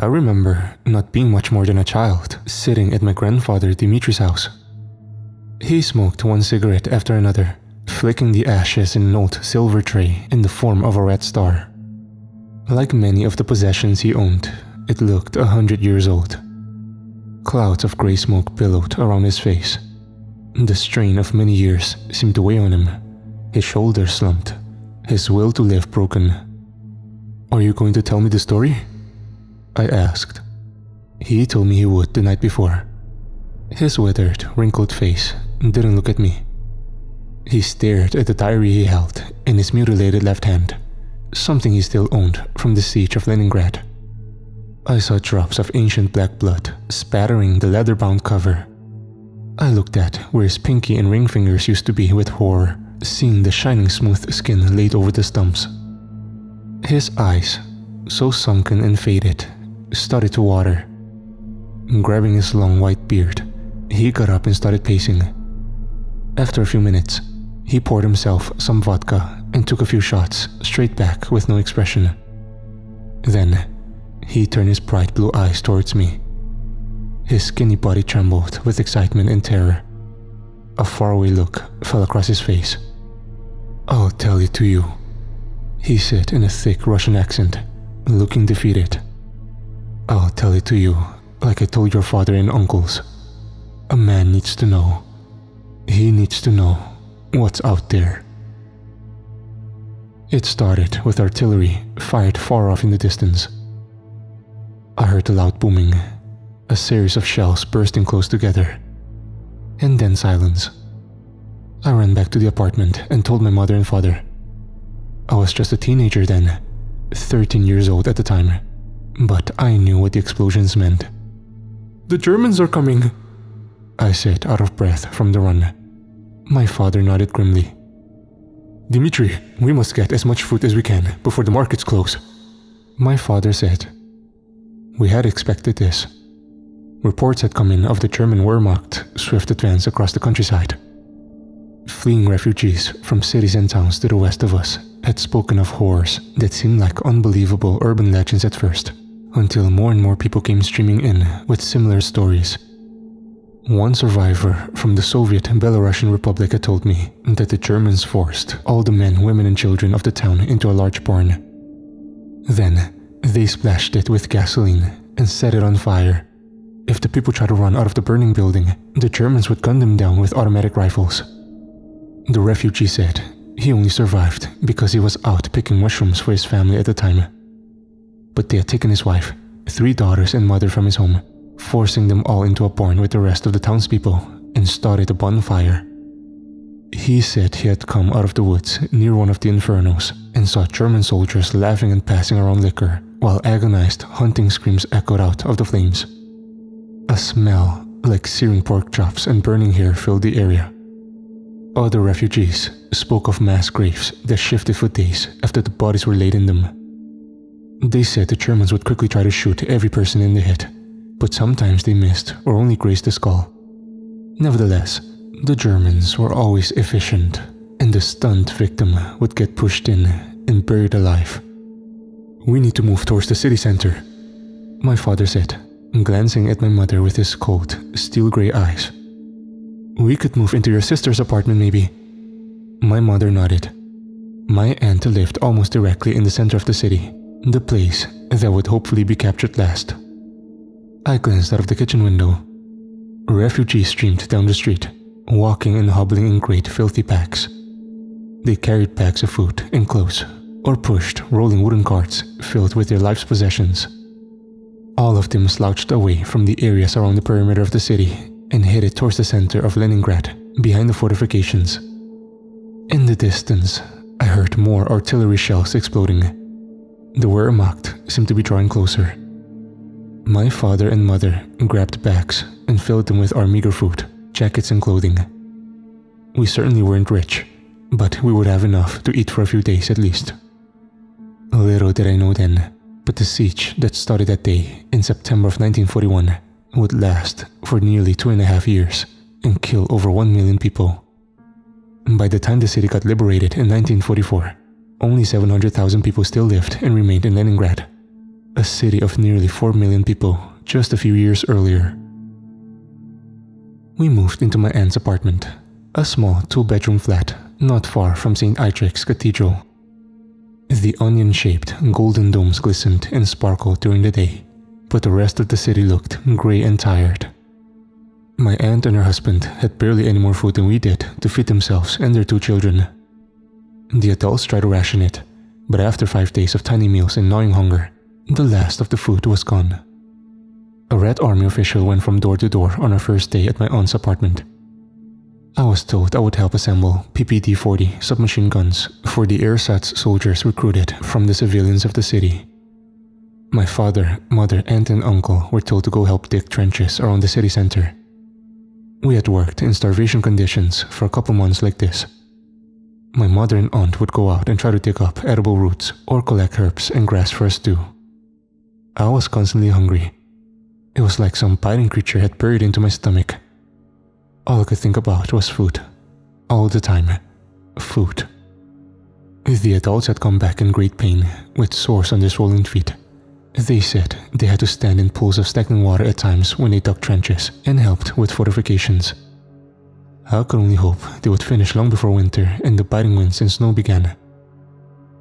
I remember not being much more than a child, sitting at my grandfather Dimitri's house. He smoked one cigarette after another, flicking the ashes in an old silver tray in the form of a red star. Like many of the possessions he owned, it looked 100 years old. Clouds of grey smoke billowed around his face. The strain of many years seemed to weigh on him. His shoulders slumped, his will to live broken. "Are you going to tell me the story?" I asked. He told me he would the night before. His withered, wrinkled face didn't look at me. He stared at the diary he held in his mutilated left hand, something he still owned from the siege of Leningrad. I saw drops of ancient black blood spattering the leather-bound cover. I looked at where his pinky and ring fingers used to be with horror, seeing the shining smooth skin laid over the stumps. His eyes, so sunken and faded, started to water. Grabbing his long white beard, he got up and started pacing. After a few minutes, he poured himself some vodka and took a few shots straight back with no expression. Then, he turned his bright blue eyes towards me. His skinny body trembled with excitement and terror. A faraway look fell across his face. "I'll tell it to you," he said in a thick Russian accent, looking defeated. "I'll tell it to you like I told your father and uncles. A man needs to know. He needs to know what's out there." It started with artillery fired far off in the distance. I heard a loud booming, a series of shells bursting close together, and then silence. I ran back to the apartment and told my mother and father. I was just a teenager then, 13 years old at the time, but I knew what the explosions meant. "The Germans are coming," I said out of breath from the run. My father nodded grimly. "Dimitri, we must get as much food as we can before the markets close," my father said. We had expected this. Reports had come in of the German Wehrmacht's swift advance across the countryside. Fleeing refugees from cities and towns to the west of us had spoken of horrors that seemed like unbelievable urban legends at first, until more and more people came streaming in with similar stories. One survivor from the Soviet Belarusian Republic had told me that the Germans forced all the men, women and children of the town into a large barn. Then, they splashed it with gasoline and set it on fire. If the people tried to run out of the burning building, the Germans would gun them down with automatic rifles. The refugee said he only survived because he was out picking mushrooms for his family at the time. But they had taken his wife, 3 daughters and mother from his home, forcing them all into a barn with the rest of the townspeople, and started a bonfire. He said he had come out of the woods near one of the infernos and saw German soldiers laughing and passing around liquor, while agonized hunting screams echoed out of the flames. A smell like searing pork chops and burning hair filled the area. Other refugees spoke of mass graves that shifted for days after the bodies were laid in them. They said the Germans would quickly try to shoot every person in the hit, but sometimes they missed or only grazed the skull. Nevertheless, the Germans were always efficient, and the stunned victim would get pushed in and buried alive. "We need to move towards the city center," my father said, glancing at my mother with his cold, steel-gray eyes. "We could move into your sister's apartment, maybe." My mother nodded. My aunt lived almost directly in the center of the city, the place that would hopefully be captured last. I glanced out of the kitchen window. Refugees streamed down the street, walking and hobbling in great filthy packs. They carried bags of food and clothes, or pushed rolling wooden carts filled with their life's possessions. All of them slouched away from the areas around the perimeter of the city and headed towards the center of Leningrad, behind the fortifications. In the distance, I heard more artillery shells exploding. The Wehrmacht seemed to be drawing closer. My father and mother grabbed bags and filled them with our meager food, jackets and clothing. We certainly weren't rich, but we would have enough to eat for a few days at least. Little did I know then, but the siege that started that day in September of 1941 would last for nearly 2.5 years and kill over 1 million people. By the time the city got liberated in 1944, only 700,000 people still lived and remained in Leningrad. a city of nearly 4 million people just a few years earlier. We moved into my aunt's apartment, a small 2-bedroom flat not far from St. Itric's Cathedral. The onion-shaped golden domes glistened and sparkled during the day, but the rest of the city looked grey and tired. My aunt and her husband had barely any more food than we did to feed themselves and their 2 children. The adults tried to ration it, but after 5 days of tiny meals and gnawing hunger, the last of the food was gone. A Red Army official went from door to door on our first day at my aunt's apartment. I was told I would help assemble PPD-40 submachine guns for the ersatz soldiers recruited from the civilians of the city. My father, mother, aunt and uncle were told to go help dig trenches around the city center. We had worked in starvation conditions for a couple months like this. My mother and aunt would go out and try to dig up edible roots or collect herbs and grass for us too. I was constantly hungry. It was like some biting creature had buried into my stomach. All I could think about was food. All the time. Food. The adults had come back in great pain, with sores on their swollen feet. They said they had to stand in pools of stagnant water at times when they dug trenches and helped with fortifications. I could only hope they would finish long before winter and the biting winds and snow began.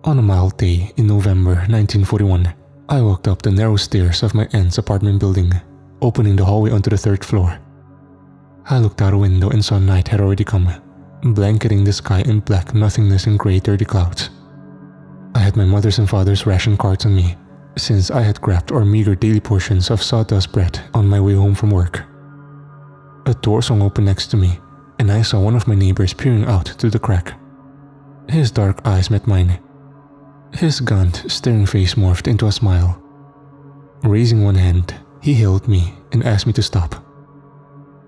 On a mild day in November 1941, I walked up the narrow stairs of my aunt's apartment building, opening the hallway onto the 3rd floor. I looked out a window and saw night had already come, blanketing the sky in black nothingness and grey dirty clouds. I had my mother's and father's ration cards on me, since I had grabbed our meager daily portions of sawdust bread on my way home from work. A door swung open next to me, and I saw one of my neighbors peering out through the crack. His dark eyes met mine. His gaunt, staring face morphed into a smile. Raising one hand, he hailed me and asked me to stop.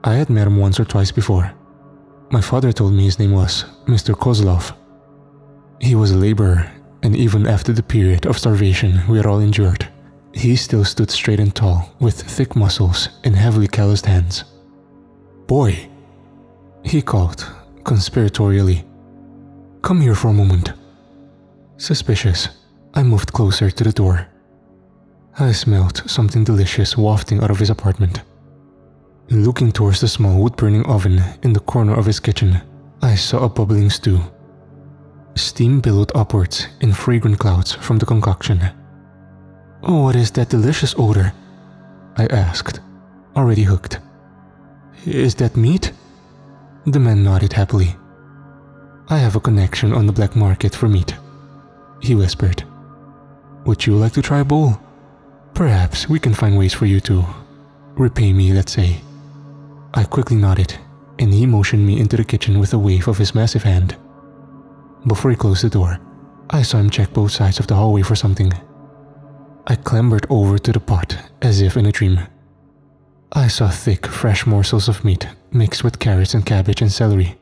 I had met him once or twice before. My father told me his name was Mr. Kozlov. He was a laborer, and even after the period of starvation we had all endured, he still stood straight and tall with thick muscles and heavily calloused hands. "Boy," he called, conspiratorially. "Come here for a moment." Suspicious, I moved closer to the door. I smelled something delicious wafting out of his apartment. Looking towards the small wood-burning oven in the corner of his kitchen, I saw a bubbling stew. Steam billowed upwards in fragrant clouds from the concoction. "What is that delicious odor?" I asked, already hooked. "Is that meat?" The man nodded happily. "I have a connection on the black market for meat," he whispered. "Would you like to try a bowl? Perhaps we can find ways for you to repay me, let's say." I quickly nodded, and he motioned me into the kitchen with a wave of his massive hand. Before he closed the door, I saw him check both sides of the hallway for something. I clambered over to the pot as if in a dream. I saw thick, fresh morsels of meat mixed with carrots and cabbage and celery.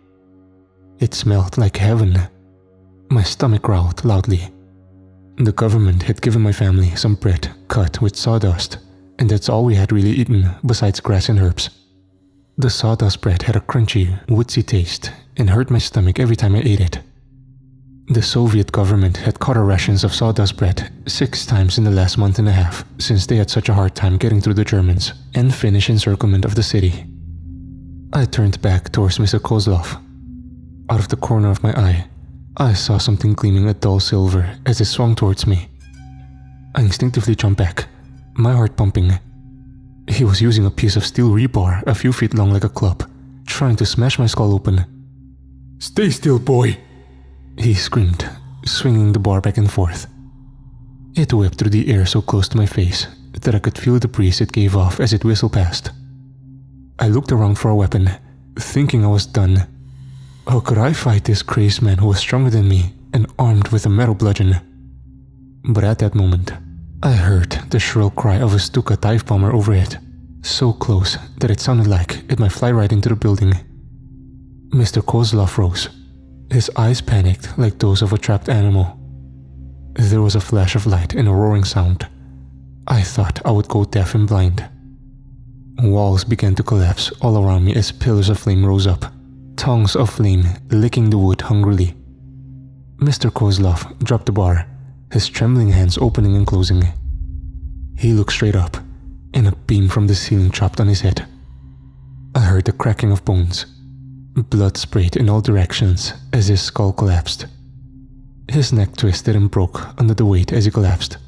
It smelled like heaven. My stomach growled loudly. The government had given my family some bread cut with sawdust, and that's all we had really eaten besides grass and herbs. The sawdust bread had a crunchy, woodsy taste and hurt my stomach every time I ate it. The Soviet government had cut our rations of sawdust bread 6 times in the last month and a half since they had such a hard time getting through the Germans and Finnish encirclement of the city. I turned back towards Mr. Kozlov. Out of the corner of my eye, I saw something gleaming a dull silver as it swung towards me. I instinctively jumped back, my heart pumping. He was using a piece of steel rebar a few feet long like a club, trying to smash my skull open. "Stay still, boy!" he screamed, swinging the bar back and forth. It whipped through the air so close to my face that I could feel the breeze it gave off as it whistled past. I looked around for a weapon, thinking I was done. How could I fight this crazed man who was stronger than me and armed with a metal bludgeon? But at that moment, I heard the shrill cry of a Stuka dive bomber overhead, so close that it sounded like it might fly right into the building. Mr. Kozlov rose, his eyes panicked like those of a trapped animal. There was a flash of light and a roaring sound. I thought I would go deaf and blind. Walls began to collapse all around me as pillars of flame rose up, tongues of flame licking the wood hungrily. Mr. Kozlov dropped the bar, his trembling hands opening and closing. He looked straight up, and a beam from the ceiling dropped on his head. I heard the cracking of bones. Blood sprayed in all directions as his skull collapsed. His neck twisted and broke under the weight as he collapsed,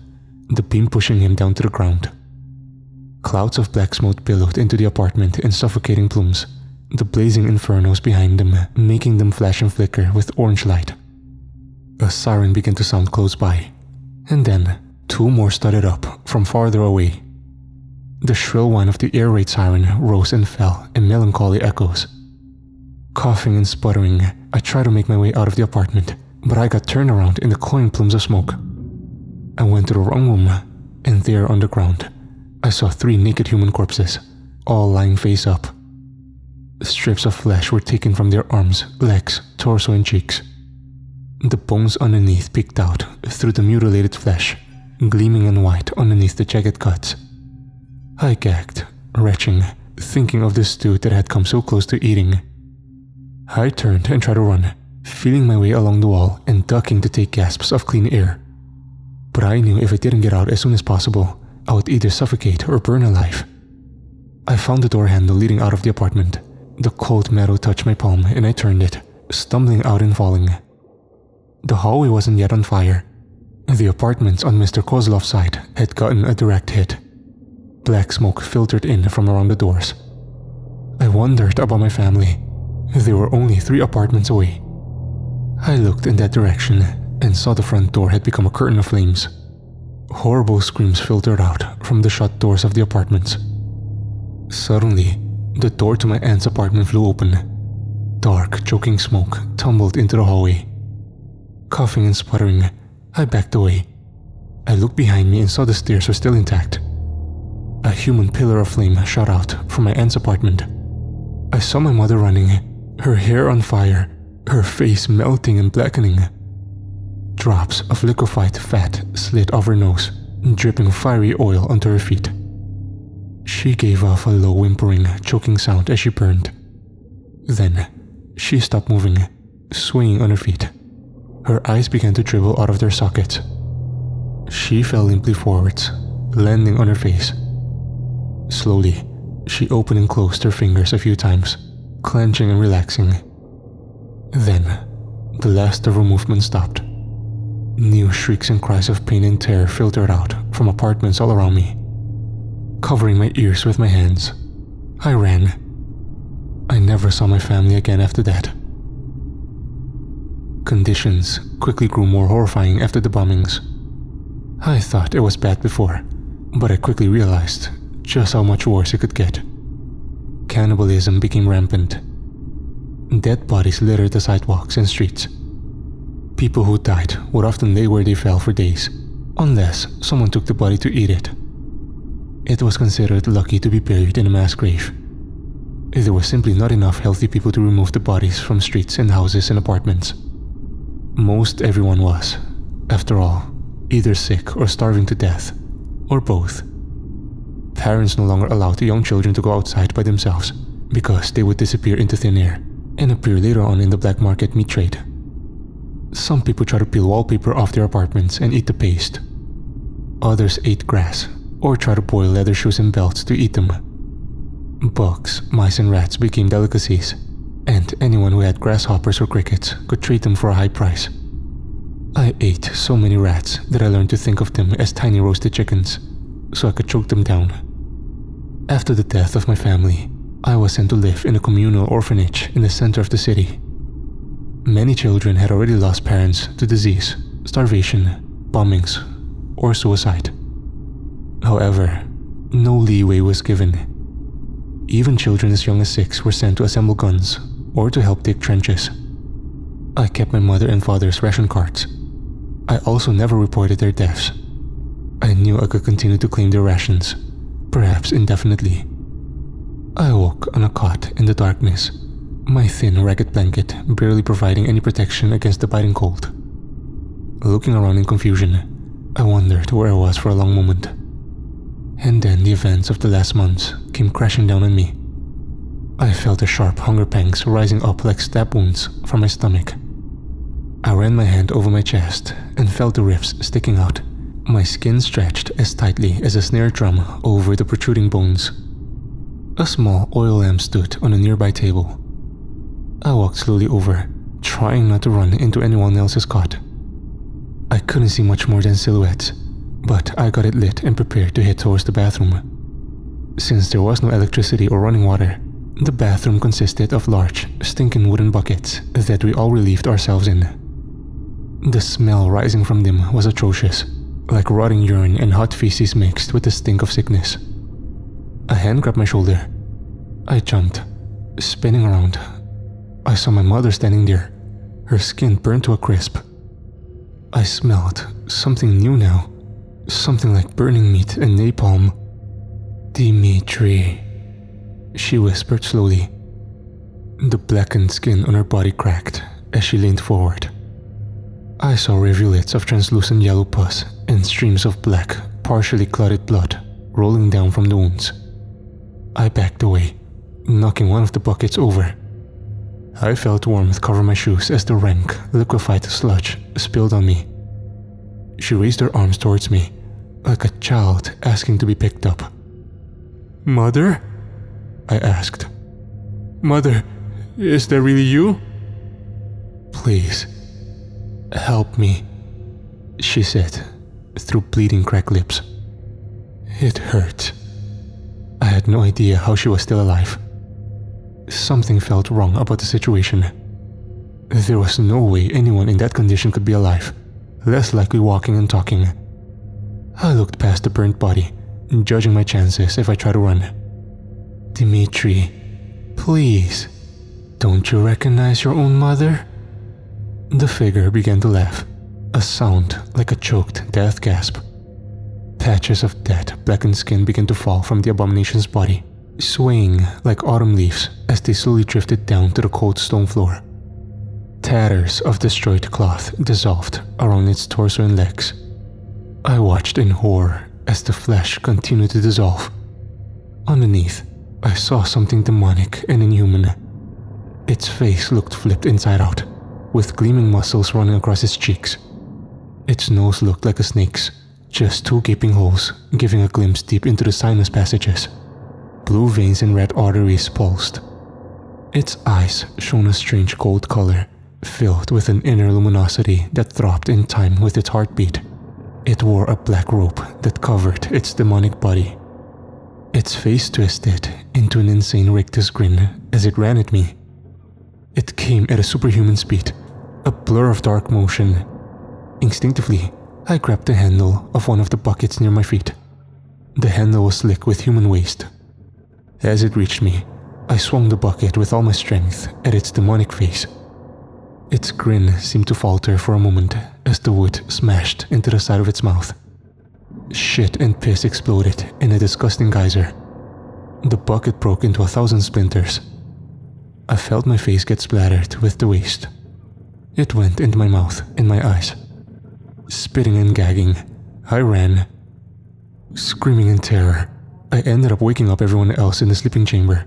the beam pushing him down to the ground. Clouds of black smoke billowed into the apartment in suffocating plumes, the blazing infernos behind them making them flash and flicker with orange light. A siren began to sound close by, and then 2 more started up from farther away. The shrill whine of the air raid siren rose and fell in melancholy echoes. Coughing and sputtering, I tried to make my way out of the apartment, but I got turned around in the cloying plumes of smoke. I went to the wrong room, and there on the ground, I saw 3 naked human corpses, all lying face up. Strips of flesh were taken from their arms, legs, torso, and cheeks. The bones underneath peeked out through the mutilated flesh, gleaming and white underneath the jagged cuts. I gagged, retching, thinking of the stew that had come so close to eating. I turned and tried to run, feeling my way along the wall and ducking to take gasps of clean air. But I knew if I didn't get out as soon as possible, I would either suffocate or burn alive. I found the door handle leading out of the apartment. The cold metal touched my palm and I turned it, stumbling out and falling. The hallway wasn't yet on fire. The apartments on Mr. Kozlov's side had gotten a direct hit. Black smoke filtered in from around the doors. I wondered about my family. They were only 3 apartments away. I looked in that direction and saw the front door had become a curtain of flames. Horrible screams filtered out from the shut doors of the apartments. Suddenly, the door to my aunt's apartment flew open. Dark, choking smoke tumbled into the hallway. Coughing and sputtering, I backed away. I looked behind me and saw the stairs were still intact. A human pillar of flame shot out from my aunt's apartment. I saw my mother running, her hair on fire, her face melting and blackening. Drops of liquefied fat slid off her nose, dripping fiery oil onto her feet. She gave off a low whimpering, choking sound as she burned. Then, she stopped moving, swaying on her feet. Her eyes began to dribble out of their sockets. She fell limply forwards, landing on her face. Slowly, she opened and closed her fingers a few times, clenching and relaxing. Then, the last of her movement stopped. New shrieks and cries of pain and terror filtered out from apartments all around me. Covering my ears with my hands, I ran. I never saw my family again after that. Conditions quickly grew more horrifying after the bombings. I thought it was bad before, but I quickly realized just how much worse it could get. Cannibalism became rampant. Dead bodies littered the sidewalks and streets. People who died would often lay where they fell for days, unless someone took the body to eat it. It was considered lucky to be buried in a mass grave. There was simply not enough healthy people to remove the bodies from streets and houses and apartments. Most everyone was, after all, either sick or starving to death, or both. Parents no longer allowed the young children to go outside by themselves because they would disappear into thin air and appear later on in the black market meat trade. Some people tried to peel wallpaper off their apartments and eat the paste. Others ate grass or tried to boil leather shoes and belts to eat them. Bugs, mice and rats became delicacies, and anyone who had grasshoppers or crickets could trade them for a high price. I ate so many rats that I learned to think of them as tiny roasted chickens, so I could choke them down. After the death of my family, I was sent to live in a communal orphanage in the center of the city. Many children had already lost parents to disease, starvation, bombings, or suicide. However, no leeway was given. Even children as young as 6 were sent to assemble guns or to help dig trenches. I kept my mother and father's ration cards. I also never reported their deaths. I knew I could continue to claim their rations, perhaps indefinitely. I woke on a cot in the darkness, my thin, ragged blanket barely providing any protection against the biting cold. Looking around in confusion, I wondered where I was for a long moment. And then the events of the last months came crashing down on me. I felt the sharp hunger pangs rising up like stab wounds from my stomach. I ran my hand over my chest and felt the ribs sticking out, my skin stretched as tightly as a snare drum over the protruding bones. A small oil lamp stood on a nearby table. I walked slowly over, trying not to run into anyone else's cot. I couldn't see much more than silhouettes, but I got it lit and prepared to head towards the bathroom. Since there was no electricity or running water, the bathroom consisted of large, stinking wooden buckets that we all relieved ourselves in. The smell rising from them was atrocious, like rotting urine and hot feces mixed with the stink of sickness. A hand grabbed my shoulder. I jumped, spinning around. I saw my mother standing there, her skin burned to a crisp. I smelled something new now, something like burning meat and napalm. "Dimitri," she whispered slowly. The blackened skin on her body cracked as she leaned forward. I saw rivulets of translucent yellow pus and streams of black, partially clotted blood rolling down from the wounds. I backed away, knocking one of the buckets over. I felt warmth cover my shoes as the rank, liquefied sludge spilled on me. She raised her arms towards me, like a child asking to be picked up. "Mother?" I asked. "Mother, is that really you?" "Please, help me," she said, through bleeding cracked lips. It hurt. I had no idea how she was still alive. Something felt wrong about the situation. There was no way anyone in that condition could be alive, less likely walking and talking. I looked past the burnt body, judging my chances if I tried to run. "Dimitri, please, don't you recognize your own mother?" The figure began to laugh, a sound like a choked death gasp. Patches of dead, blackened skin began to fall from the abomination's body, swaying like autumn leaves as they slowly drifted down to the cold stone floor. Tatters of destroyed cloth dissolved around its torso and legs. I watched in horror as the flesh continued to dissolve. Underneath, I saw something demonic and inhuman. Its face looked flipped inside out, with gleaming muscles running across its cheeks. Its nose looked like a snake's, just two gaping holes giving a glimpse deep into the sinus passages. Blue veins and red arteries pulsed. Its eyes shone a strange gold color, filled with an inner luminosity that throbbed in time with its heartbeat. It wore a black robe that covered its demonic body. Its face twisted into an insane rictus grin as it ran at me. It came at a superhuman speed, a blur of dark motion. Instinctively, I grabbed the handle of one of the buckets near my feet. The handle was slick with human waste. As it reached me, I swung the bucket with all my strength at its demonic face. Its grin seemed to falter for a moment as the wood smashed into the side of its mouth. Shit and piss exploded in a disgusting geyser. The bucket broke into 1,000 splinters. I felt my face get splattered with the waste. It went into my mouth and my eyes. Spitting and gagging, I ran. Screaming in terror, I ended up waking up everyone else in the sleeping chamber.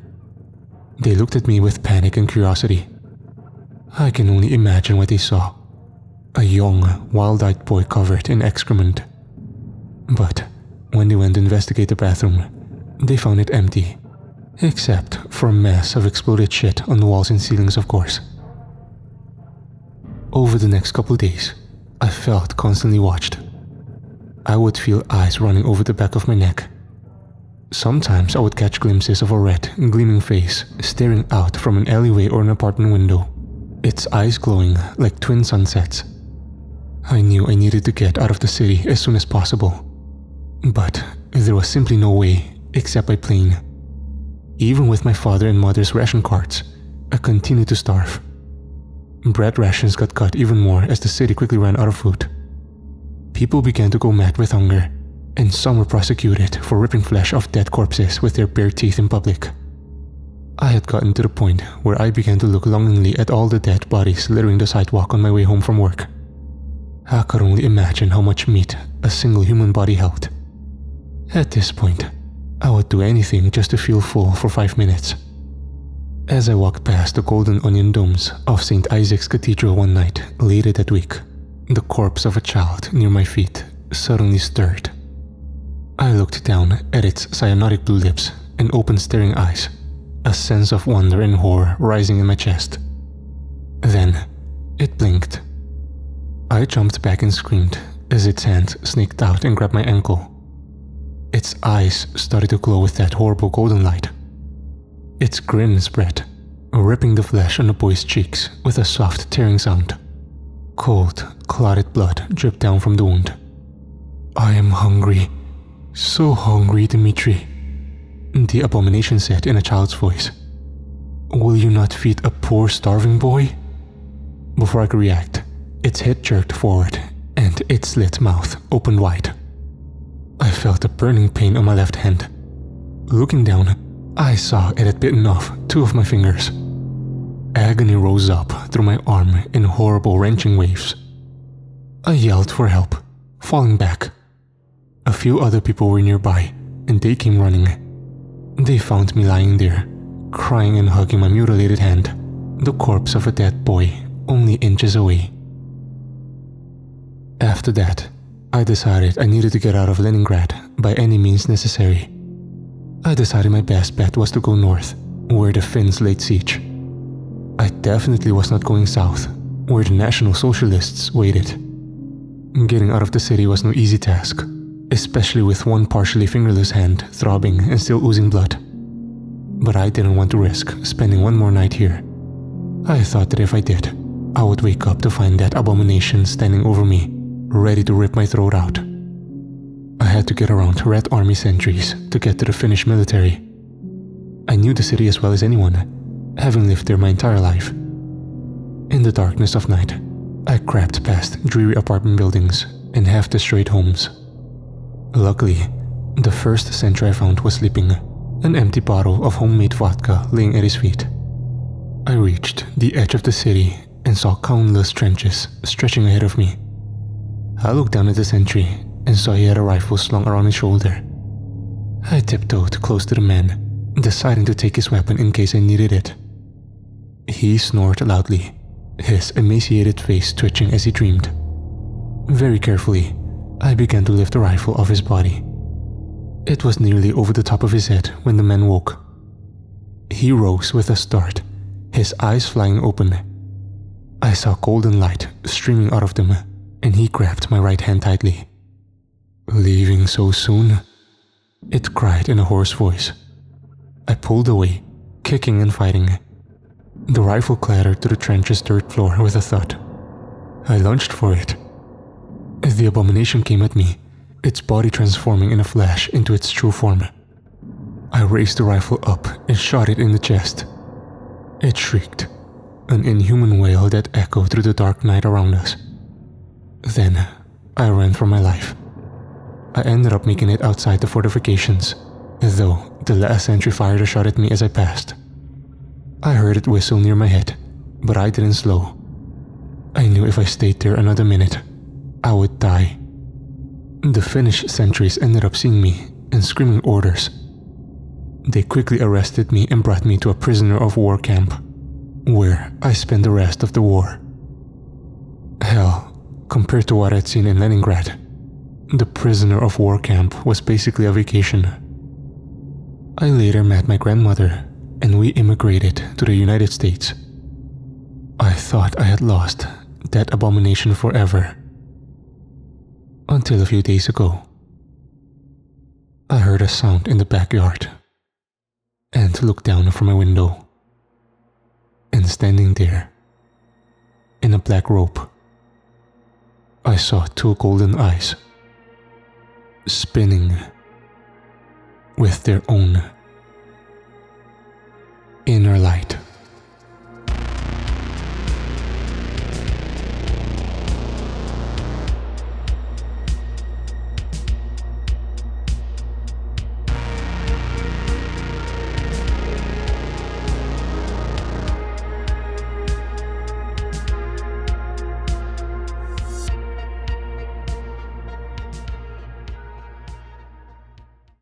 They looked at me with panic and curiosity. I can only imagine what they saw. A young, wild-eyed boy covered in excrement. But when they went to investigate the bathroom, they found it empty, except for a mess of exploded shit on the walls and ceilings, of course. Over the next couple days, I felt constantly watched. I would feel eyes running over the back of my neck. Sometimes I would catch glimpses of a red, gleaming face staring out from an alleyway or an apartment window, its eyes glowing like twin sunsets. I knew I needed to get out of the city as soon as possible. But there was simply no way except by plane. Even with my father and mother's ration cards, I continued to starve. Bread rations got cut even more as the city quickly ran out of food. People began to go mad with hunger, and some were prosecuted for ripping flesh off dead corpses with their bare teeth in public. I had gotten to the point where I began to look longingly at all the dead bodies littering the sidewalk on my way home from work. I could only imagine how much meat a single human body held. At this point, I would do anything just to feel full for 5 minutes. As I walked past the golden onion domes of St. Isaac's Cathedral one night later that week, the corpse of a child near my feet suddenly stirred. I looked down at its cyanotic blue lips and open staring eyes, a sense of wonder and horror rising in my chest. Then, it blinked. I jumped back and screamed as its hand snaked out and grabbed my ankle. Its eyes started to glow with that horrible golden light. Its grin spread, ripping the flesh on the boy's cheeks with a soft tearing sound. Cold, clotted blood dripped down from the wound. "I am hungry. So hungry, Dmitri," the abomination said in a child's voice. "Will you not feed a poor starving boy?" Before I could react, its head jerked forward and its slit mouth opened wide. I felt a burning pain on my left hand. Looking down, I saw it had bitten off 2 of my fingers. Agony rose up through my arm in horrible wrenching waves. I yelled for help, falling back. A few other people were nearby, and they came running. They found me lying there, crying and hugging my mutilated hand, the corpse of a dead boy only inches away. After that, I decided I needed to get out of Leningrad by any means necessary. I decided my best bet was to go north, where the Finns laid siege. I definitely was not going south, where the National Socialists waited. Getting out of the city was no easy task, especially with one partially fingerless hand throbbing and still oozing blood. But I didn't want to risk spending one more night here. I thought that if I did, I would wake up to find that abomination standing over me, ready to rip my throat out. I had to get around Red Army sentries to get to the Finnish military. I knew the city as well as anyone, having lived there my entire life. In the darkness of night, I crept past dreary apartment buildings and half-destroyed homes. Luckily, the first sentry I found was sleeping, an empty bottle of homemade vodka laying at his feet. I reached the edge of the city and saw countless trenches stretching ahead of me. I looked down at the sentry and saw he had a rifle slung around his shoulder. I tiptoed close to the man, deciding to take his weapon in case I needed it. He snored loudly, his emaciated face twitching as he dreamed. Very carefully, I began to lift the rifle off his body. It was nearly over the top of his head when the man woke. He rose with a start, his eyes flying open. I saw golden light streaming out of them, and he grabbed my right hand tightly. "Leaving so soon?" it cried in a hoarse voice. I pulled away, kicking and fighting. The rifle clattered to the trench's dirt floor with a thud. I lunged for it. The abomination came at me, its body transforming in a flash into its true form. I raised the rifle up and shot it in the chest. It shrieked, an inhuman wail that echoed through the dark night around us. Then, I ran for my life. I ended up making it outside the fortifications, though the last sentry fired a shot at me as I passed. I heard it whistle near my head, but I didn't slow. I knew if I stayed there another minute, I would die. The Finnish sentries ended up seeing me and screaming orders. They quickly arrested me and brought me to a prisoner of war camp, where I spent the rest of the war. Hell, compared to what I'd seen in Leningrad, the prisoner of war camp was basically a vacation. I later met my grandmother, and we immigrated to the United States. I thought I had lost that abomination forever. Until a few days ago, I heard a sound in the backyard and looked down from my window. And standing there, in a black robe, I saw 2 golden eyes, spinning with their own inner light.